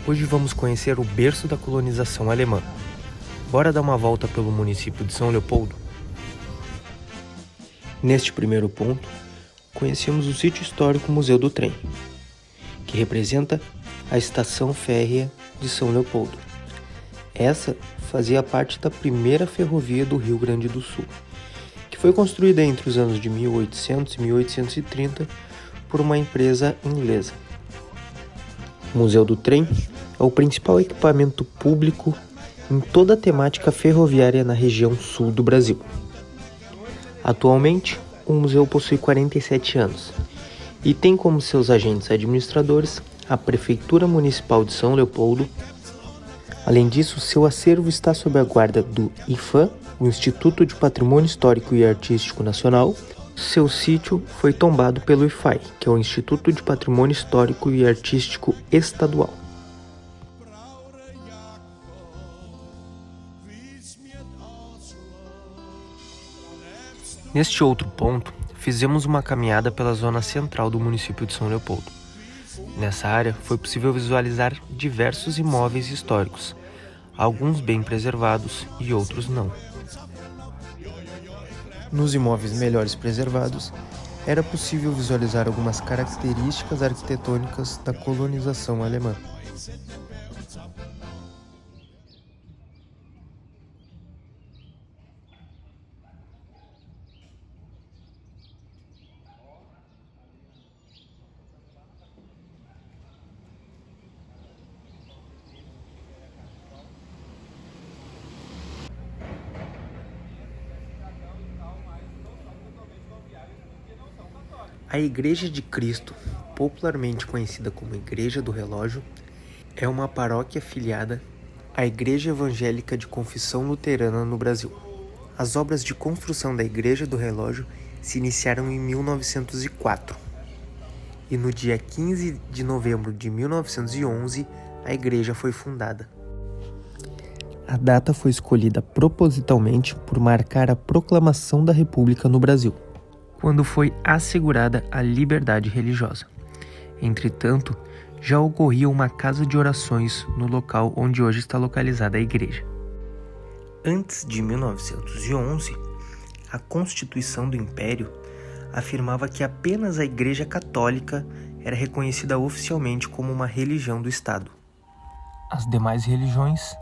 Hoje vamos conhecer o berço da colonização alemã. Bora dar uma volta pelo município de São Leopoldo? Neste primeiro ponto, conhecemos o sítio histórico Museu do Trem, que representa a estação férrea de São Leopoldo. Essa fazia parte da primeira ferrovia do Rio Grande do Sul, que foi construída entre os anos de 1800 e 1830 por uma empresa inglesa. O Museu do Trem é o principal equipamento público em toda a temática ferroviária na região sul do Brasil. Atualmente, o museu possui 47 anos e tem como seus agentes administradores a Prefeitura Municipal de São Leopoldo. Além disso, seu acervo está sob a guarda do IPHAN, o Instituto de Patrimônio Histórico e Artístico Nacional. Seu sítio foi tombado pelo IPHAI, que é o Instituto de Patrimônio Histórico e Artístico Estadual. Neste outro ponto, fizemos uma caminhada pela zona central do município de São Leopoldo. Nessa área, foi possível visualizar diversos imóveis históricos, alguns bem preservados e outros não. Nos imóveis melhores preservados, era possível visualizar algumas características arquitetônicas da colonização alemã. A Igreja de Cristo, popularmente conhecida como Igreja do Relógio, é uma paróquia filiada à Igreja Evangélica de Confissão Luterana no Brasil. As obras de construção da Igreja do Relógio se iniciaram em 1904 e no dia 15 de novembro de 1911 a igreja foi fundada. A data foi escolhida propositalmente por marcar a proclamação da República no Brasil, quando foi assegurada a liberdade religiosa. Entretanto, já ocorria uma casa de orações no local onde hoje está localizada a igreja. Antes de 1911, a Constituição do Império afirmava que apenas a Igreja Católica era reconhecida oficialmente como uma religião do Estado. As demais religiões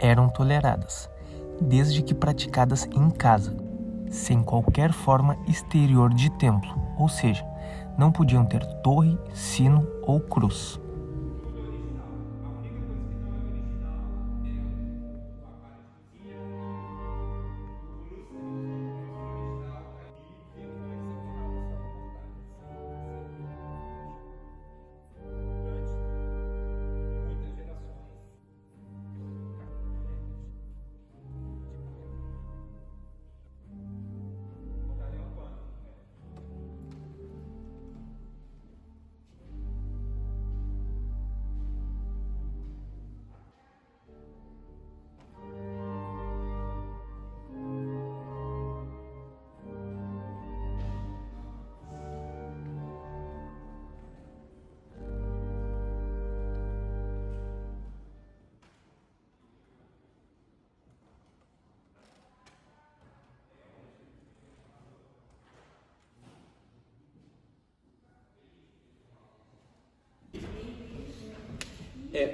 eram toleradas, desde que praticadas em casa, sem qualquer forma exterior de templo, ou seja, não podiam ter torre, sino ou cruz.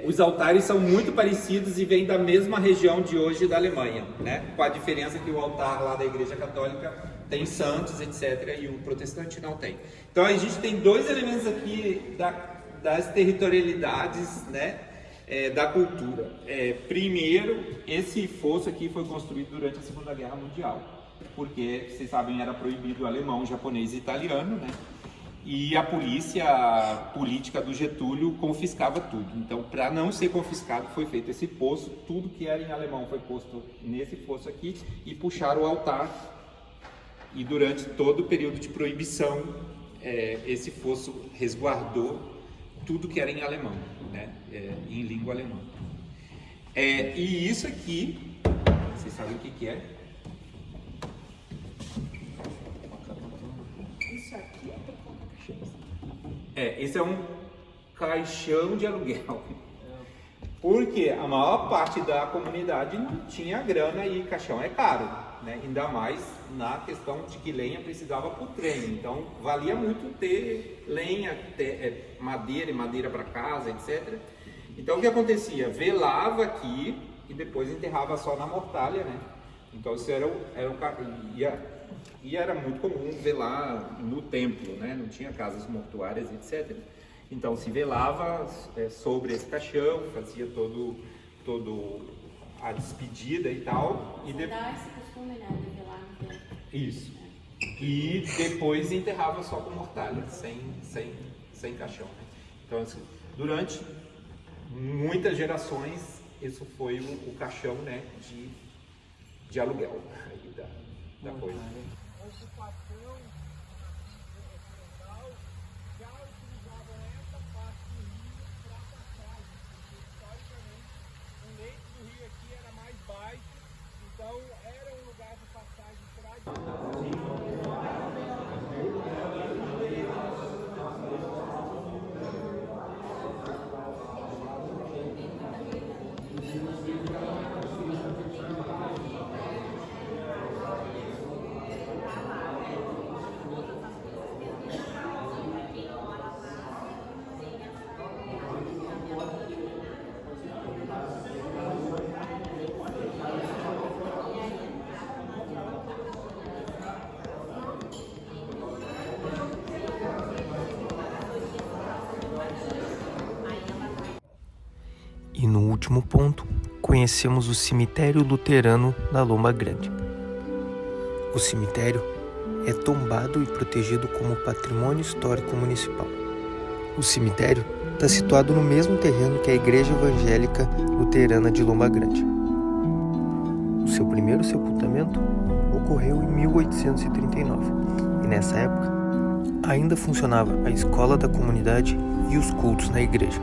Os altares são muito parecidos e vêm da mesma região de hoje da Alemanha, né? Com a diferença que o altar lá da Igreja Católica tem santos, etc., e o protestante não tem. Então a gente tem dois elementos aqui das territorialidades, né? Da cultura. Primeiro, esse fosso aqui foi construído durante a Segunda Guerra Mundial, porque, vocês sabem, era proibido o alemão, japonês e italiano, né? E a polícia política do Getúlio confiscava tudo. Então, para não ser confiscado, foi feito esse poço. Tudo que era em alemão foi posto nesse fosso aqui e puxaram o altar. E durante todo o período de proibição, esse fosso resguardou tudo que era em alemão, né? Em língua alemã. E isso aqui, vocês sabem o que é? Isso aqui é para colocar caixão. Esse é um caixão de aluguel. Porque a maior parte da comunidade não tinha grana e caixão é caro, né? Ainda mais na questão de que lenha precisava para o trem. Então valia muito ter lenha, ter madeira e madeira para casa, etc. Então o que acontecia? Velava aqui e depois enterrava só na mortalha, né? Então isso era muito comum velar no templo, né? Não tinha casas mortuárias, etc. Então se velava sobre esse caixão, fazia todo a despedida e tal. E dá esse costume, né, de velar no tempo. Isso. E depois enterrava só com mortalha, sem caixão. Né? Então assim, durante muitas gerações, isso foi o caixão, né, de aluguel aí da coisa. Então era um lugar de passagem tradicional. E no último ponto, conhecemos o cemitério luterano da Lomba Grande. O cemitério é tombado e protegido como patrimônio histórico municipal. O cemitério está situado no mesmo terreno que a Igreja Evangélica Luterana de Lomba Grande. O seu primeiro sepultamento ocorreu em 1839 e nessa época ainda funcionava a escola da comunidade e os cultos na igreja.